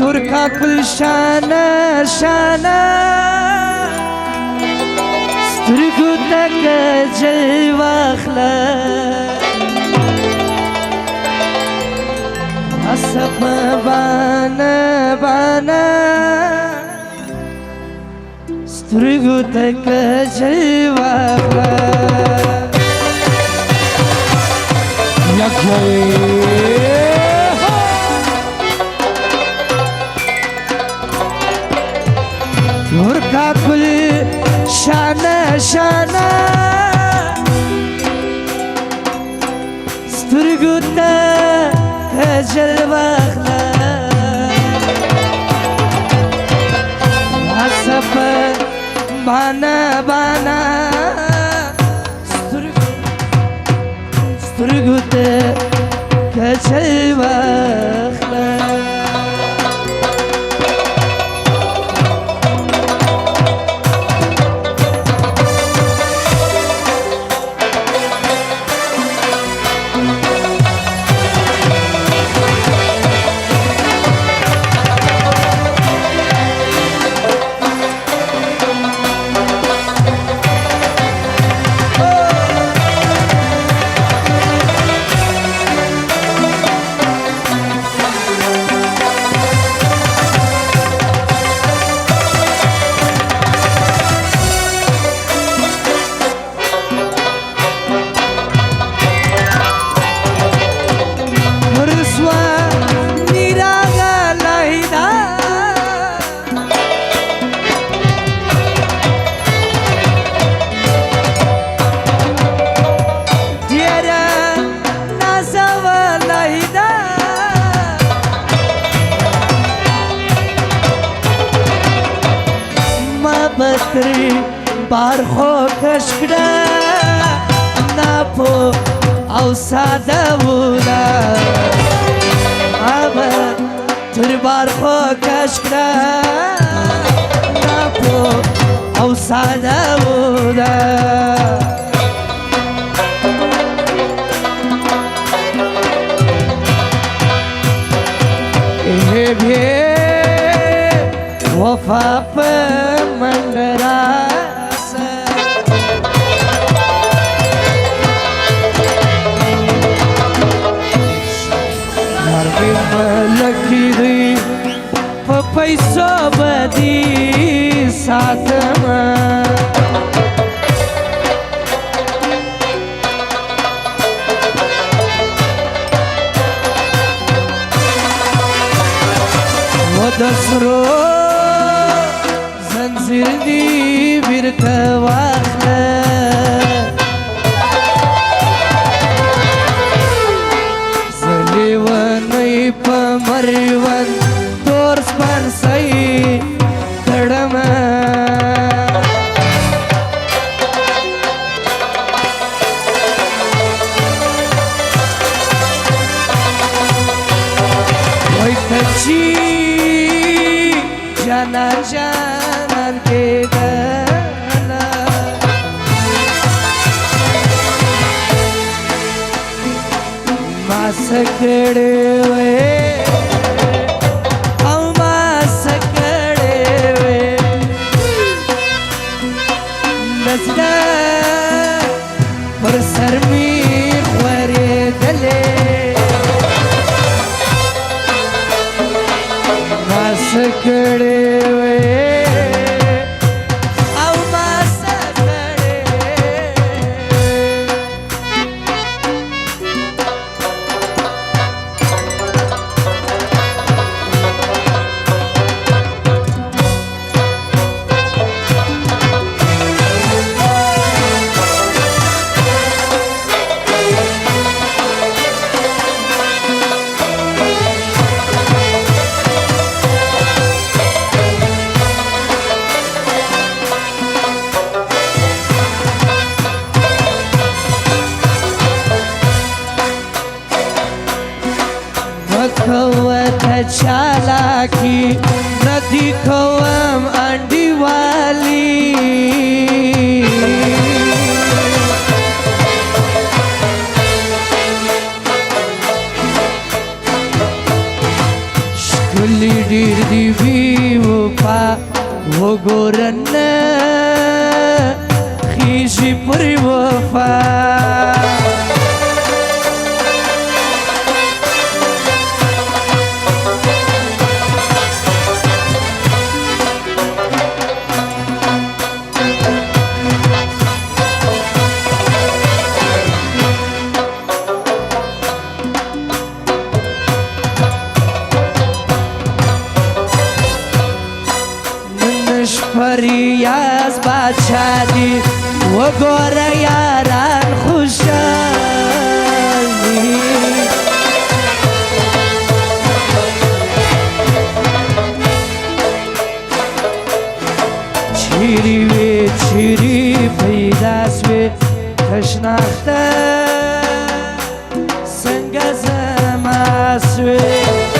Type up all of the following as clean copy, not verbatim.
ترکا کل شانه شانه سترگو تک جلواخله عصب بانه بانه سترگو تک جلواخله ترکا کل شانه شانه سترگو تک جلواخله عصب بانه بانه سترگو تک جلواخله بطری بار خو کشکره ناپو او ساده بوده بطری بار خو کشکره ناپو او ساده بوده وفا په منډراسه نرمي ملکې دی په پیسو بدي ساتمه و د سرو زنځیر دی بیرته واخله زه لیونی په مریوند تور سپرسۍ تړمه وای ته چې جانان جانان کېدله ما څه کړې وې او ما څه کړې وې نزله پر سر مې خورېدلې ما څه کړې चालाकी नदी खोम अंडी वाली شکلی چیر دی وی وفا وګورن خیشی پر وفا فریاض بادشاہ دی وګوره یاران خوشحال دي چیرې وې چیرې پیدا سوې تشناخته څنګه زما سوې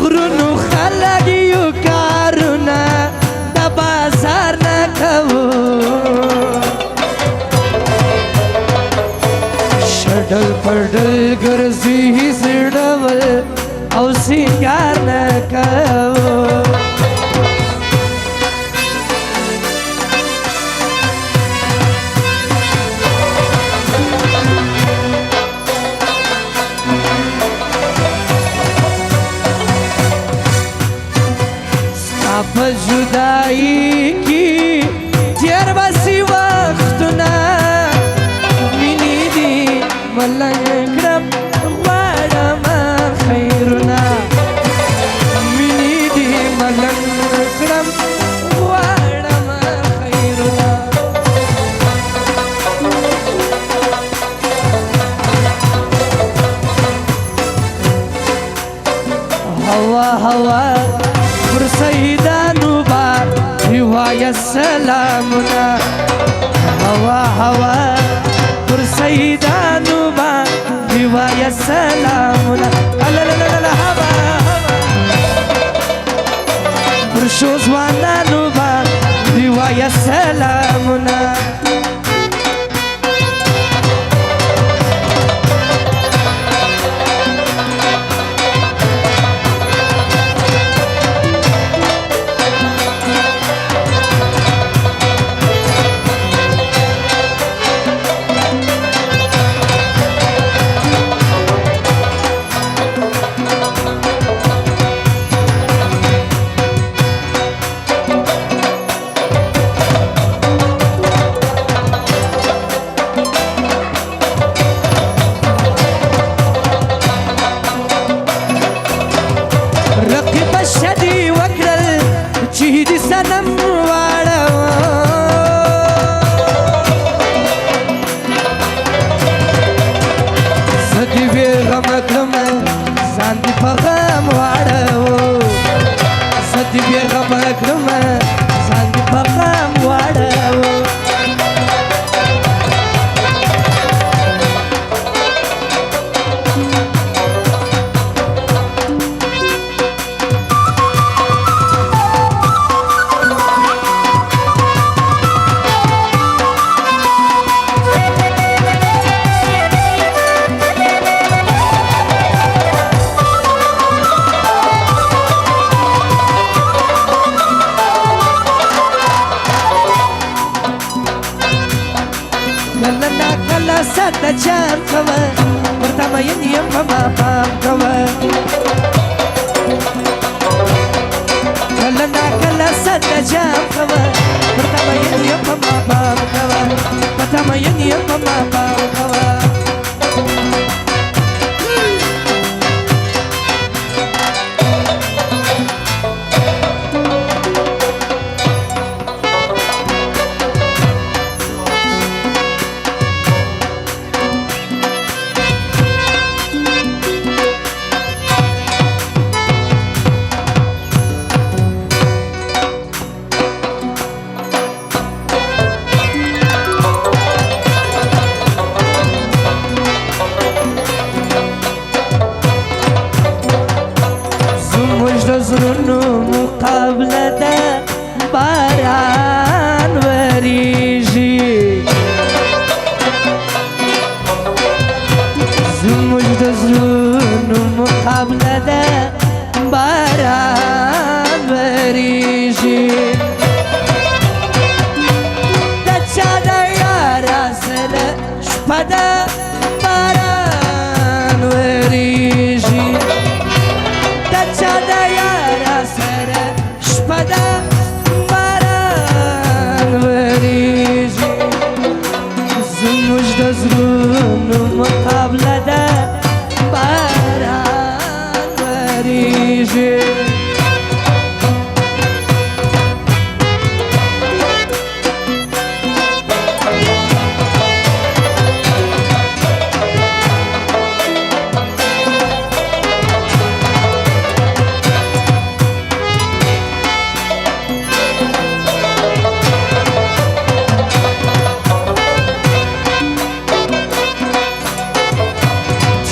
غرونو خلک یو کارونه د بازار نه کوو شډل پډل ګرځي هیڅ ډول او سینګار نه کوو په جدائی کی تیر بسی وختونه مینې دي ملنګ کړم غواړم خیرونه مینې دي ملنګ کړم غواړم خیرونه هوا هوا پر سیدانو با هوایا سلامنا هوا هوا پر سیدانو با هوایا سلامنا لا لا لا لا هوا هوا پر شوزوانانو با هوایا سلامنا د چم کوه ورته مین یم په ما پام کوه کله نا کله ست د چم کوه ورته مین یم په ما پام کوه ورته مین یم په ما پام کوه مقابله ده باران وریږي د چا د یاره سره شپه ده باران وریږي د چا د یاره سره شپه ده باران وریږي زموږ د زړونو مقابله ده باران وریږي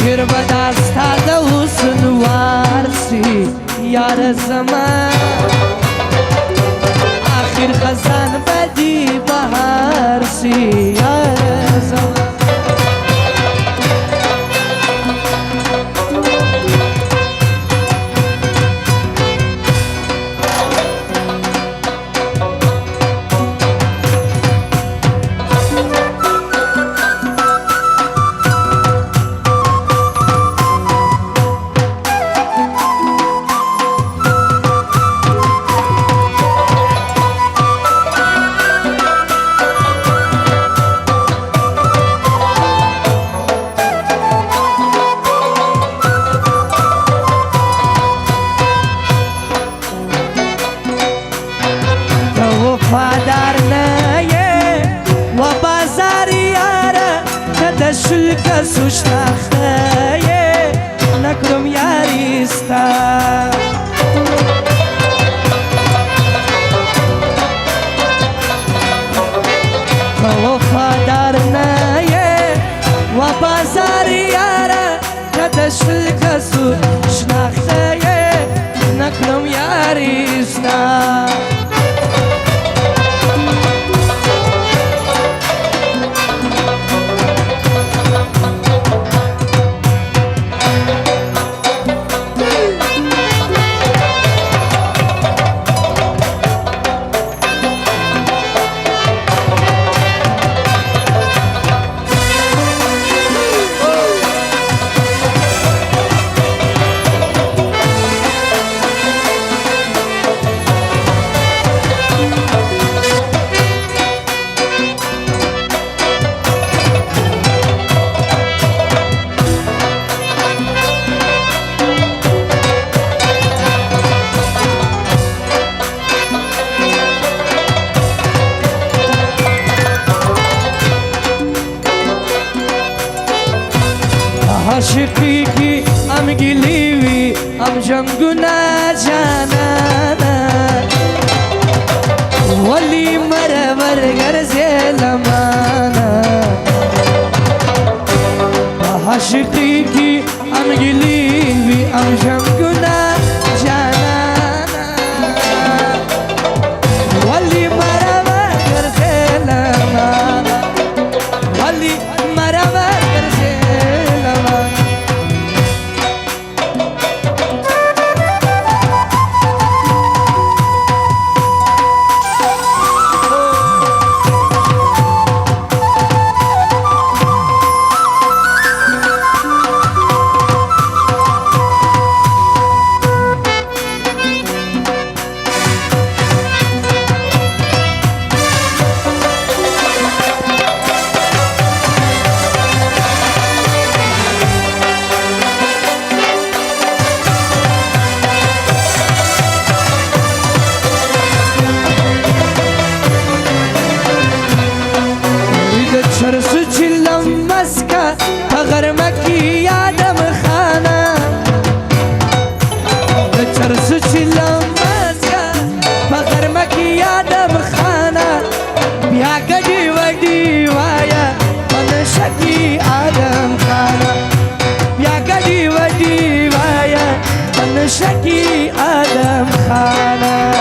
تیر به دستا د حسن وارسی یار زمان آخر خزان بدی بهار سی یار زمان وفادار نه یې و بازار یاره که د شل کسو شناخته یې نه کړم یاري ستا که وفادار نه یې و بازار یاره که د شل کسو شناخته یې نه کړم یاري ستا عاشقی کی ام گلی وی ام جنگنا جانانا ولی مرور گرزی لمانا عاشقی کی ام گلی وی ام جنگنا جانانا ولی مرور گرزی لمانا ولی مرور گرزی شکی آدم خانه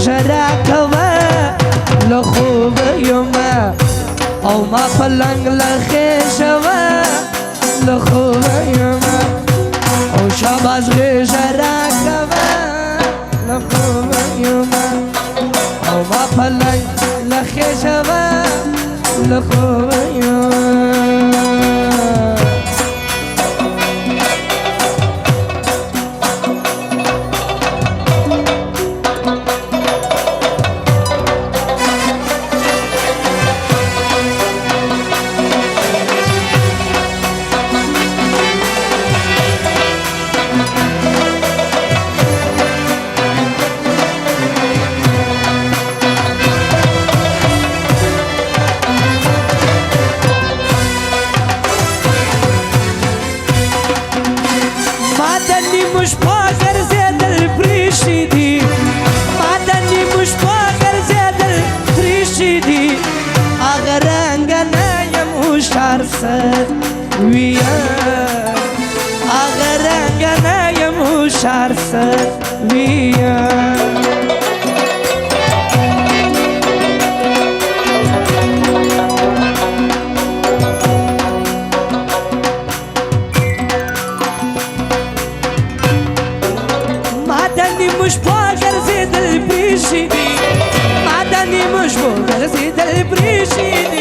ژړا کوه له خوبه یمه او ما پلنګ له خېژه وه له خوبه یمه او شاباس غېږه راکوه له خوبه یمه او ما پلنګ له خېژه وه له خوبه یمه ویا اگر رنگنا یم هوشار سر ویا مادنی مش پاگر زیدل پریشی دی مادنی مش پاگر زیدل پریشی دی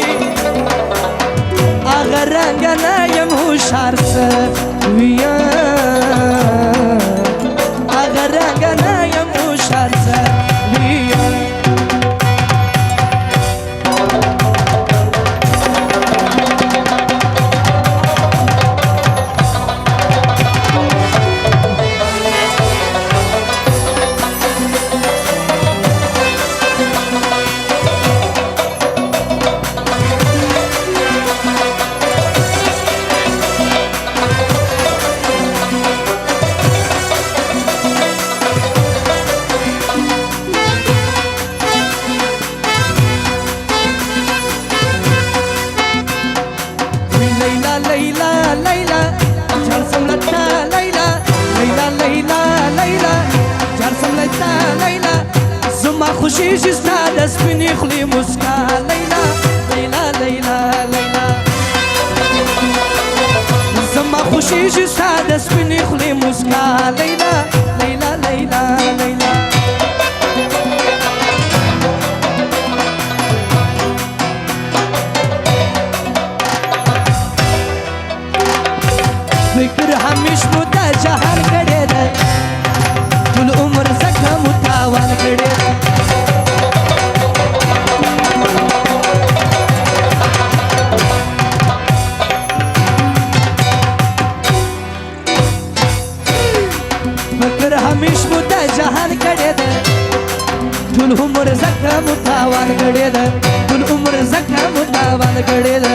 اگر رنگنا یم هوشار سر ویا اگر رنگنا یم هوشار سر ویا خوشیږي ستا د سپینې خولې مسکا لیلا لیلا لیلا لیلا زما خوشیږي ستا د سپینې خولې مسکا لیلا لیلا لیلا لیلا فکر همیش مو د جهان کړی دی ټول عمر ځکه مو تاوان کړی دی همیش مو د جهان کړی ده ټول عمر زکه مو تاوان کړی ده ټول عمر زکه مو تاوان کړی ده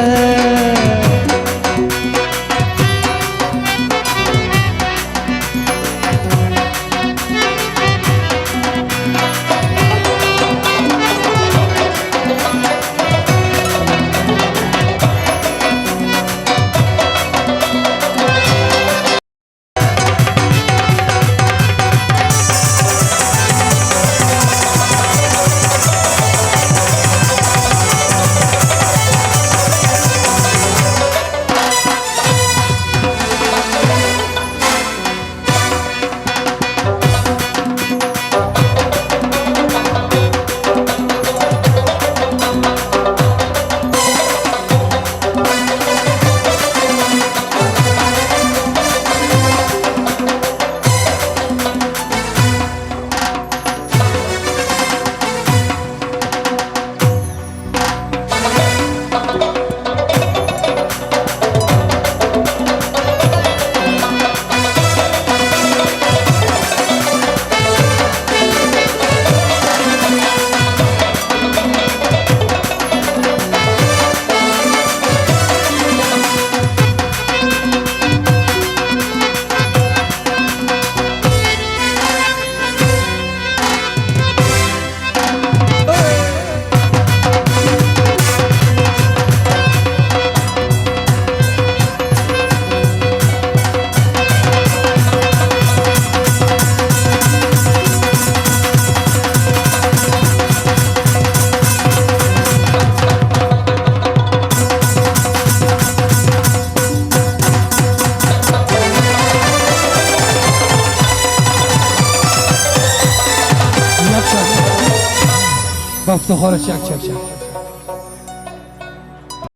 افتخار چک چک چک